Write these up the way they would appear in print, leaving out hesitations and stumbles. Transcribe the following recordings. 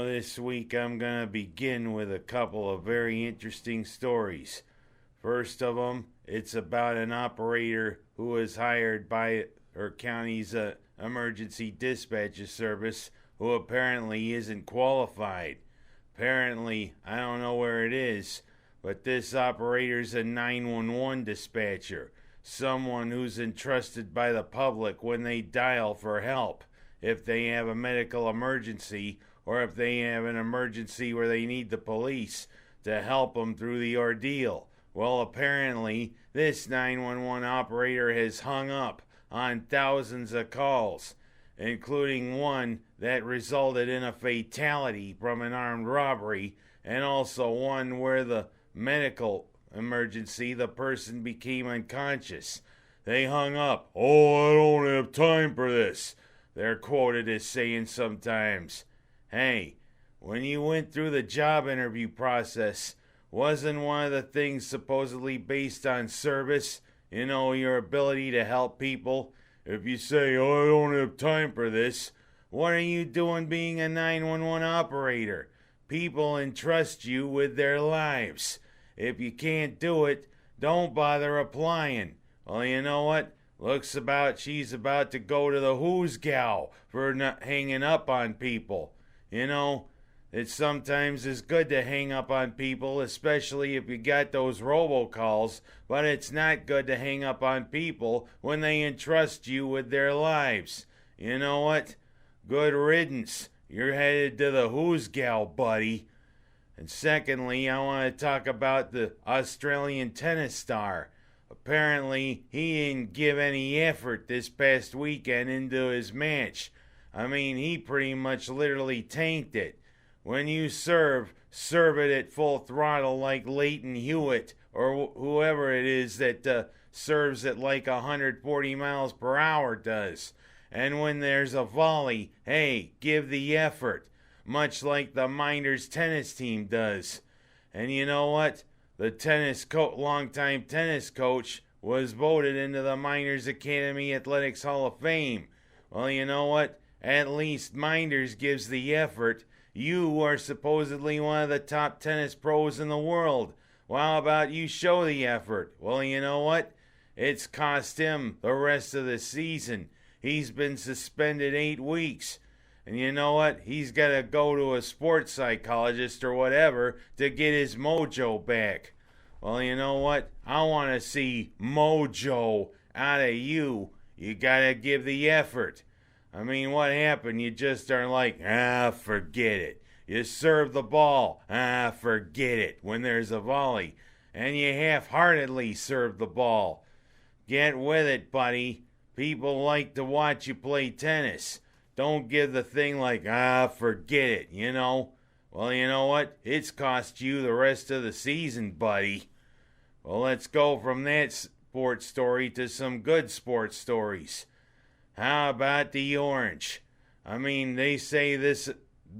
This week I'm going to begin with a couple of very interesting stories. First of them, it's about an operator who was hired by her county's emergency dispatcher service who apparently isn't qualified. Apparently, I don't know where it is, but this operator's a 911 dispatcher, someone who's entrusted by the public when they dial for help, if they have a medical emergency or if they have an emergency where they need the police to help them through the ordeal. Well, apparently, this 911 operator has hung up on thousands of calls, including one that resulted in a fatality from an armed robbery, and also one where the medical emergency, the person became unconscious. They hung up. "Oh, I don't have time for this," they're quoted as saying sometimes. Hey, when you went through the job interview process, wasn't one of the things supposedly based on service? Your ability to help people? If you say, "Oh, I don't have time for this," what are you doing being a 911 operator? People entrust you with their lives. If you can't do it, don't bother applying. Well, you know what? Looks about she's about to go to the who's gal for not hanging up on people. It sometimes is good to hang up on people, especially if you got those robocalls, but it's not good to hang up on people when they entrust you with their lives. You know what? Good riddance. You're headed to the who's gal, buddy. And secondly, I want to talk about the Australian tennis star. Apparently, he didn't give any effort this past weekend into his match. He pretty much literally tanked it. When you serve it at full throttle like Leighton Hewitt or whoever it is that serves at like 140 miles per hour does. And when there's a volley, hey, give the effort, much like the Mynderse tennis team does. And you know what? The longtime tennis coach was voted into the Mynderse Academy Athletics Hall of Fame. Well, you know what? At least Mynderse gives the effort. You are supposedly one of the top tennis pros in the world. Well, how about you show the effort? Well, you know what? It's cost him the rest of the season. He's been suspended 8 weeks. And you know what? He's got to go to a sports psychologist or whatever to get his mojo back. Well, you know what? I want to see mojo out of you. You got to give the effort. What happened? You just are like, forget it. You serve the ball, forget it, when there's a volley. And you half-heartedly serve the ball. Get with it, buddy. People like to watch you play tennis. Don't give the thing like, forget it, Well, you know what? It's cost you the rest of the season, buddy. Well, let's go from that sports story to some good sports stories. How about the Orange? They say this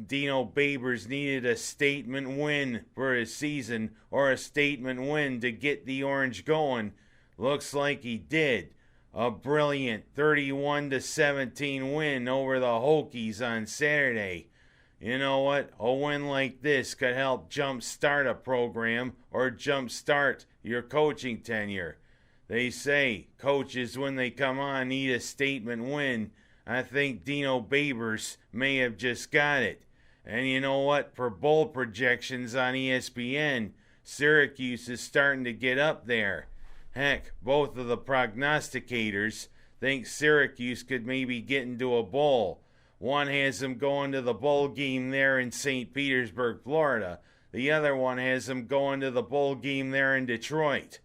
Dino Babers needed a statement win for his season, or a statement win to get the Orange going. Looks like he did. A brilliant 31-17 win over the Hokies on Saturday. You know what? A win like this could help jumpstart a program or jumpstart your coaching tenure. They say coaches, when they come on, need a statement win. I think Dino Babers may have just got it. And you know what? For bowl projections on ESPN, Syracuse is starting to get up there. Heck, both of the prognosticators think Syracuse could maybe get into a bowl. One has them going to the bowl game there in St. Petersburg, Florida. The other one has them going to the bowl game there in Detroit.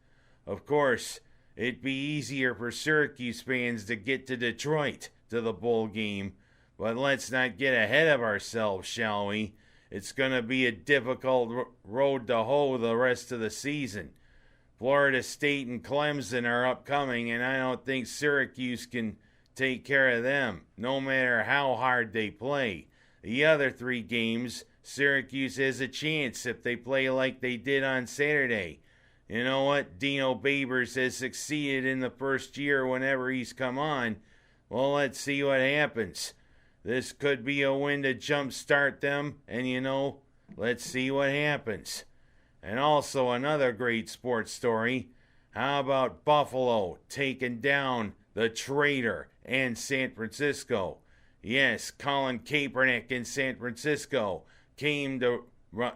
Of course, it'd be easier for Syracuse fans to get to Detroit to the bowl game. But let's not get ahead of ourselves, shall we? It's going to be a difficult road to hoe the rest of the season. Florida State and Clemson are upcoming, and I don't think Syracuse can take care of them, no matter how hard they play. the other 3 games, Syracuse has a chance if they play like they did on Saturday. You know what? Dino Babers has succeeded in the first year whenever he's come on. Well, let's see what happens. This could be a win to jumpstart them, and let's see what happens. And also another great sports story. How about Buffalo taking down the Traitor and San Francisco? Yes, Colin Kaepernick in San Francisco came to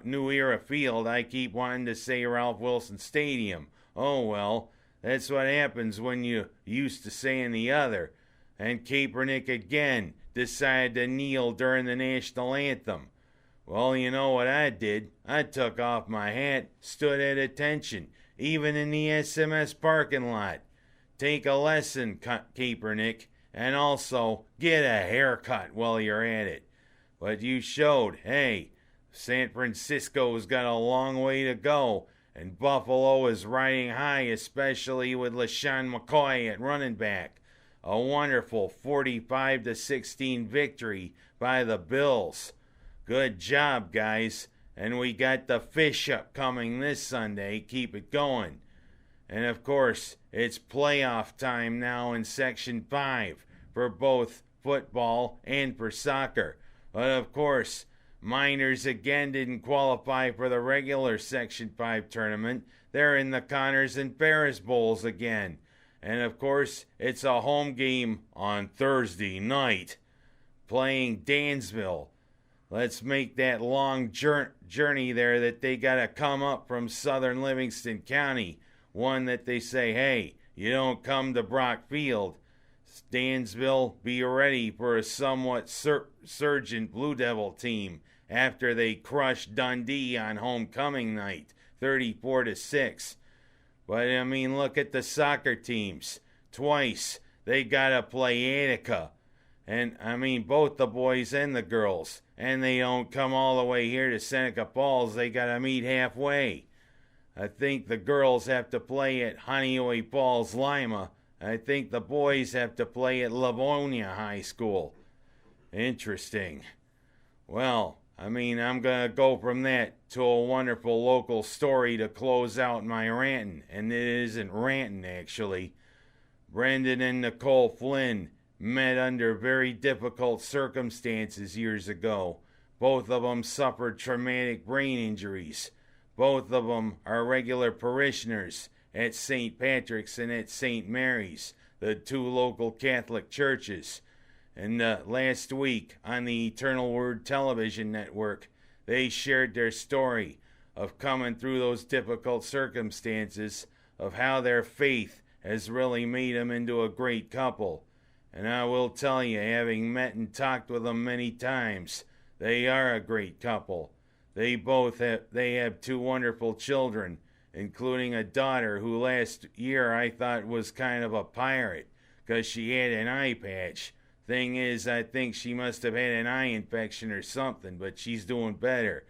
New Era Field. I keep wanting to say Ralph Wilson Stadium. Oh well, that's what happens when you used to saying the other. And Kaepernick again decided to kneel during the national anthem. Well, you know what I did? I took off my hat, stood at attention, even in the SMS parking lot. Take a lesson, Kaepernick, and also get a haircut while you're at it. But you showed, hey, San Francisco's got a long way to go, and Buffalo is riding high, especially with LaShawn McCoy at running back. A wonderful 45-16 victory by the Bills. Good job, guys. And we got the fish up coming this Sunday. Keep it going. And of course, it's playoff time now in Section 5 for both football and for soccer. But of course, Mynderse again didn't qualify for the regular Section 5 tournament. They're in the Connors and Ferris Bowls again. And of course, it's a home game on Thursday night, playing Dansville. Let's make that long journey there that they got to come up from southern Livingston County. One that they say, hey, you don't come to Brock Field. Dansville, be ready for a somewhat surgent Blue Devil team after they crushed Dundee on homecoming night, 34-6. But, I mean, look at the soccer teams. Twice, they got to play Attica. And, I mean, both the boys and the girls. And they don't come all the way here to Seneca Falls. They got to meet halfway. I think the girls have to play at Honeoye Falls, Lima. I think the boys have to play at Livonia High School. Interesting. Well, I mean, I'm going to go from that to a wonderful local story to close out my ranting. And it isn't ranting, actually. Brendan and Nicole Flynn met under very difficult circumstances years ago. Both of them suffered traumatic brain injuries. Both of them are regular parishioners at St. Patrick's and at St. Mary's, the 2 local Catholic churches. And last week on the Eternal Word television network, they shared their story of coming through those difficult circumstances, of how their faith has really made them into a great couple. And I will tell you, having met and talked with them many times, they are a great couple. They have 2 wonderful children, including a daughter who last year I thought was kind of a pirate because she had an eye patch. Thing is, I think she must have had an eye infection or something, but she's doing better.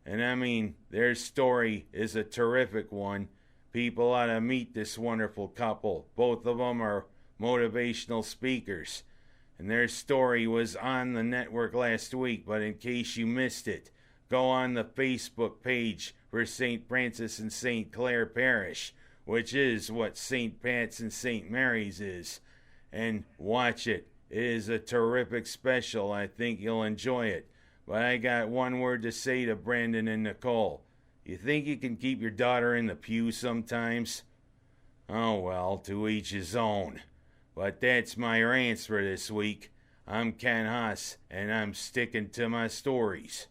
And I mean, their story is a terrific one. People ought to meet this wonderful couple. Both of them are motivational speakers. And their story was on the network last week, but in case you missed it, go on the Facebook page for St. Francis and St. Clair Parish, which is what St. Pat's and St. Mary's is, and watch it. It is a terrific special. I think you'll enjoy it. But I got one word to say to Brandon and Nicole. You think you can keep your daughter in the pew sometimes? Oh well, to each his own. But that's my rants for this week. I'm Ken Haas, and I'm sticking to my stories.